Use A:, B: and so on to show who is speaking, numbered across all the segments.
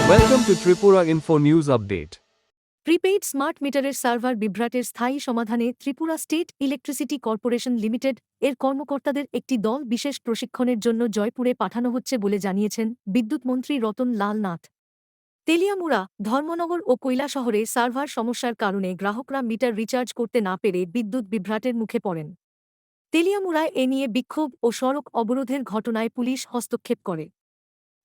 A: Welcome to Tripura Info News Update.
B: Prepaid smart মিটারের server বিভ্রাটের স্থায়ী সমাধানে Tripura state electricity corporation limited এর কর্মকর্তাদের একটি দল বিশেষ প্রশিক্ষণের জন্য জয়পুরে পাঠানো হচ্ছে বলে জানিয়েছেন বিদ্যুৎ মন্ত্রী রতন লাল নাথ। তেলিয়ামুড়া, ধর্মনগর ও কৈলাসহরে সার্ভার সমস্যার কারণে গ্রাহকরা মিটার রিচার্জ করতে না পেরে বিদ্যুৎ বিভ্রাটের মুখে পড়েন। তেলিয়ামুড়ায় এ নিয়ে বিক্ষোভ ও সড়ক অবরোধের ঘটনায় পুলিশ হস্তক্ষেপ করে।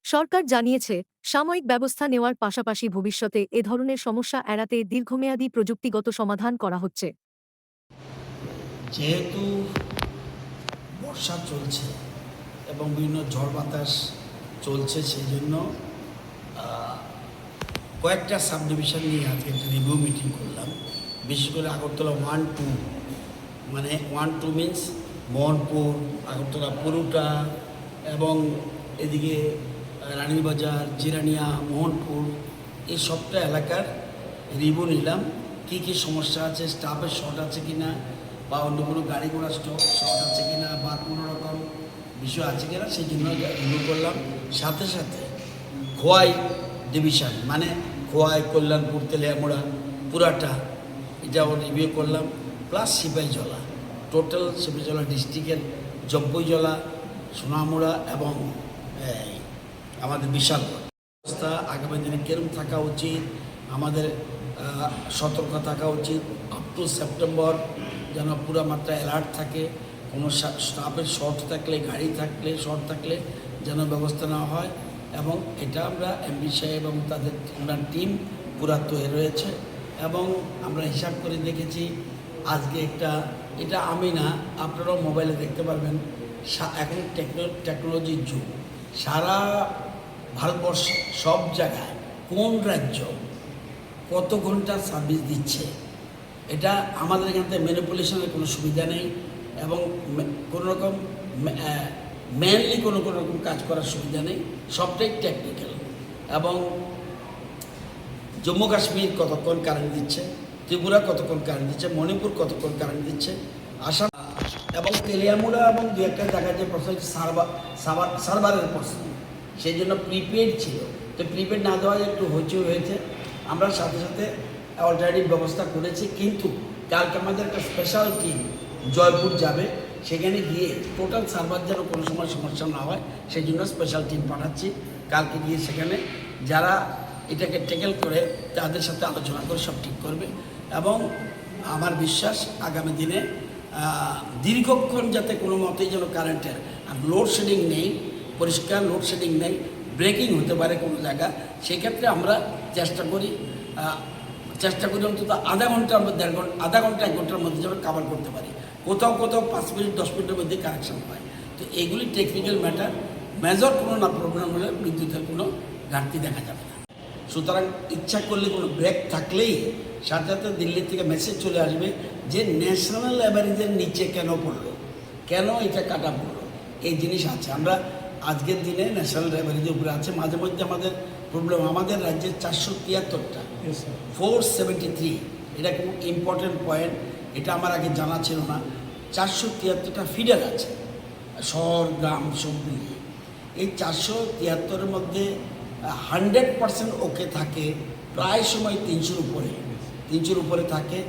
B: সরকার জানিয়েছে, সাময়িক ব্যবস্থা নেওয়ার পাশাপাশি ভবিষ্যতে এ ধরনের সমস্যা এড়াতে দীর্ঘমেয়াদী প্রযুক্তিগত সমাধান করা হচ্ছে।
C: যেহেতু বর্ষা চলছে এবং বিভিন্ন ঝড় বাতাস চলছে, সেই জন্য কয়েকটা সাব ডিভিশন নিয়ে আজকে একটা রিভিউ মিটিং করলাম। বিশেষ করে আগরতলা 1-2, মানে 1-2 মিনস মোহনপুর, আগরতলা পুরুটা এবং এদিকে রানীবাজার, জিরানিয়া, মোহনপুর, এই সবটা এলাকার রিভিউ নিলাম। কী কী সমস্যা আছে, স্টাফের শর্ট আছে কি না, বা অন্য কোনো গাড়ি ঘোড়া শর্ট আছে কি না, বা কোনো রকম বিষয় আছে কি না, সেই জন্য রিভিউ করলাম। সাথে সাথে খোয়াই ডিভিশন, মানে খোয়াই, কল্যাণপুর, তেলিয়ামুড়া, পুরাটা, এটাও রিভিউ করলাম। প্লাস সিপাহীজলা, টোটাল সিপাহীজলা ডিস্ট্রিক্টের জব্বইজলা, সোনামুড়া এবং আমাদের বিশাল অবস্থা আগামী দিনে কীরকম থাকা উচিত, আমাদের সতর্ক থাকা উচিত। আপ টু সেপ্টেম্বর যেন পুরো মাত্রা অ্যালার্ট থাকে, কোনো স্টাফের শর্ট থাকলে, গাড়ি থাকলে, শর্ট থাকলে যেন ব্যবস্থা নেওয়া হয়। এবং এটা আমরা এমপি সাহেব এবং তাদের ওনার টিম পুরা তৈরি রয়েছে। এবং আমরা হিসাব করে দেখেছি আজকে এটা আমি না, আপনারাও মোবাইলে দেখতে পারবেন, এখন টেকনোলজির যুগ। সারা ভারতবর্ষে সব জায়গায় কোন রাজ্য কত ঘন্টা সার্ভিস দিচ্ছে, এটা আমাদের এখান থেকে ম্যানিপুলেশনের কোনো সুবিধা নেই এবং কোনো রকম মেনলি কোনো রকম কাজ করার সুবিধা নেই, সবটাই টেকনিক্যাল। এবং জম্মু কাশ্মীর কতক্ষণ কারেন্ট দিচ্ছে, ত্রিপুরা কতক্ষণ কারেন্ট দিচ্ছে, মণিপুর কতক্ষণ কারেন্ট দিচ্ছে, আসাম এবং তেলিয়ামুড়া এবং দু একটা জায়গায় যে প্রশ্ন হচ্ছে সার্ভারের প্রশ্ন, সেই জন্য প্রিপেড ছিল। তো প্রিপেড না দেওয়া একটু হইচই হয়েছে। আমরা সাথে সাথে অল্টারনেটিভ ব্যবস্থা করেছি, কিন্তু কালকে আমাদের একটা স্পেশাল টিম জয়পুর যাবে, সেখানে গিয়ে টোটাল সার্ভার যেন কোনো সময় সমস্যা না হয় সেই জন্য স্পেশাল টিম পাঠাচ্ছি। কালকে গিয়ে সেখানে যারা এটাকে ট্যাকেল করে তাদের সাথে আলোচনা করে সব ঠিক করবে। এবং আমার বিশ্বাস আগামী দিনে দীর্ঘক্ষণ যাতে কোনো মতেই যেন কারেন্টের আর লোডশেডিং নেই, পরিষ্কার লোডশেডিং নেই, ব্রেকিং হতে পারে কোনো জায়গা, সেক্ষেত্রে আমরা চেষ্টা করি অন্তত আধা ঘন্টা 1 ঘন্টার মধ্যে যেন কাভার করতে পারি। কোথাও 5 মিনিট 10 মিনিটের মধ্যে কারেকশন হয়। তো এইগুলি টেকনিক্যাল ম্যাটার, মেজর কোনো না প্রবলেম হলে বিদ্যুতের কোনো ঘাটতি দেখা যাবে না। সুতরাং ইচ্ছা করলে কোনো ব্রেক থাকলেই সাথে সাথে দিল্লি থেকে মেসেজ চলে আসবে যে ন্যাশনাল অ্যাভারেজের নিচে কেন পড়লো, কেন এটা কাটা পড়লো, এই জিনিস আছে। আমরা আজকের দিনে ন্যাশনাল অ্যাভারেজের উপরে আছে। মাঝে মধ্যে আমাদের প্রবলেম, আমাদের রাজ্যের 473টা 473, এটা খুব ইম্পর্টেন্ট পয়েন্ট, এটা আমার আগে জানা ছিল না। 473টা ফিডার আছে, শহর গ্রাম সব মিলিয়ে। এই 473-এর মধ্যে 100% ওকে থাকে, প্রায় সময় 300-র উপরে থাকে।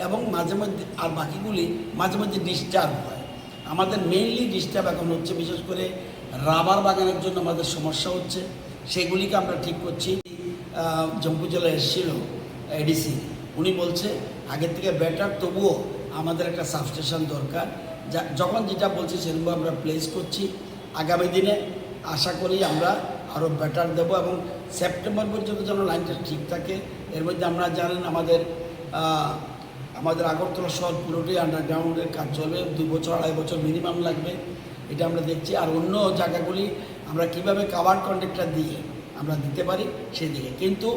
C: এবং মাঝে মধ্যে আর বাকিগুলি মাঝে মধ্যে ডিস্টার্ব হয়। আমাদের মেইনলি ডিস্টার্ব এখন হচ্ছে বিশেষ করে রাবার বাগানের জন্য আমাদের সমস্যা হচ্ছে, সেগুলিকে আমরা ঠিক করছি। জম্মু জেলায় এসেছিল এডিসি, উনি বলছে আগের থেকে বেটার, তবুও আমাদের একটা সাবস্টেশন দরকার। যখন যেটা বলছি সেরকম আমরা প্লেস করছি। আগামী দিনে আশা করি আমরা আরও বেটার দেবো এবং সেপ্টেম্বর পর্যন্ত যেন লাইনটা ঠিক থাকে। এর মধ্যে আমরা জানেন আমাদের আগরতলা শহর পুরোটাই আন্ডারগ্রাউন্ডের কাজ চলবে, 2 বছর 2.5 বছর মিনিমাম লাগবে, এটা আমরা দেখছি। আর অন্য জায়গাগুলি আমরা কীভাবে কাভার কন্ট্রাক্টটা দিয়ে আমরা দিতে পারি সেদিকে, কিন্তু